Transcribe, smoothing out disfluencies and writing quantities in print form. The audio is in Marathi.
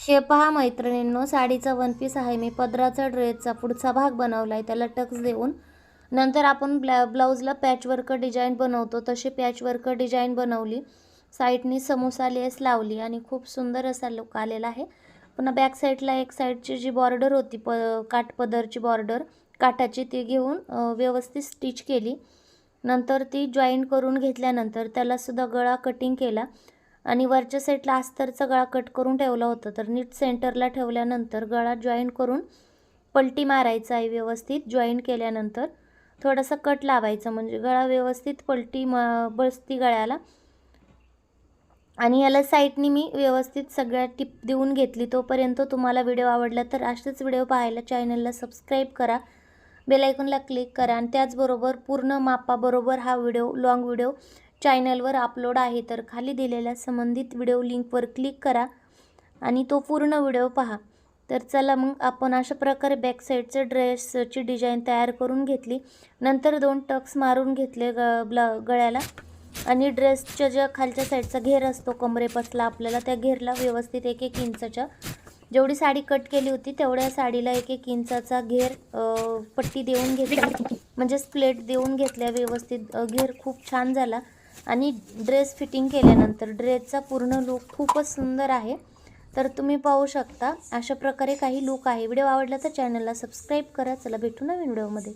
हे पहा मैत्रिणींनो, साडीचा वन पीस आहे. मी पदराचा ड्रेसचा पुढचा भाग बनवला आहे, त्याला टक्स देऊन. नंतर आपण ब्लाऊजला पॅचवर्क डिझाईन बनवतो तशी पॅचवर्क डिझाईन बनवली. साईडनी समोसा लेस लावली आणि खूप सुंदर असा लुक आलेला आहे. पुन्हा बॅक साईडला एक साईडची जी बॉर्डर होती काठपदरची बॉर्डर काठाची, ती घेऊन व्यवस्थित स्टिच केली. नंतर ती जॉईन करून घेतल्यानंतर त्यालासुद्धा गळा कटिंग केला आणि वरच्या साईडला अस्तरचा गळा कट करून ठेवला होता. तर नीट सेंटरला ठेवल्यानंतर गळा जॉईन करून पलटी मारायचा आहे. व्यवस्थित जॉईन केल्यानंतर थोडासा कट लावायचा म्हणजे गळा व्यवस्थित पलटी बसती गळ्याला. आणि याला साईडनी मी व्यवस्थित सगळ्या टिप देऊन घेतली. तोपर्यंत तुम्हाला व्हिडिओ आवडला तर असेच व्हिडिओ पाहायला चॅनलला सबस्क्राईब करा, बेल आयकॉनला क्लिक करा आणि त्याचबरोबर पूर्ण मापाबरोबर हा व्हिडिओ लॉंग व्हिडिओ चॅनलवर अपलोड आहे. तर खाली दिलेल्या संबंधित व्हिडिओ लिंकवर क्लिक करा आणि तो पूर्ण व्हिडिओ पहा. तर चला मग आपण अशा प्रकारे बॅक साईडचे ड्रेसची डिझाईन तयार करून घेतली. नंतर 2 टक्स मारून घेतले गळ्याला आणि ड्रेसच्या ज्या खालच्या साईडचा घेर असतो कमरेपासला आपल्याला, त्या घेरला व्यवस्थित 1-1 इंचाच्या जेवढी साडी कट केली होती तेवढ्या साडीला 1-1 इंचाचा घेर पट्टी देऊन घेतली, म्हणजे प्लेट देऊन घेतल्या व्यवस्थित. घेर खूप छान झाला आणि ड्रेस फिटिंग केल्यानंतर ड्रेसचा पूर्ण लुक खूपच सुंदर आहे. तर तुम्ही पाहू शकता अशा प्रकारे काही लुक आहे. व्हिडिओ आवडला तर चॅनलला सबस्क्राईब करा. चला भेटू नवीन व्हिडिओमध्ये.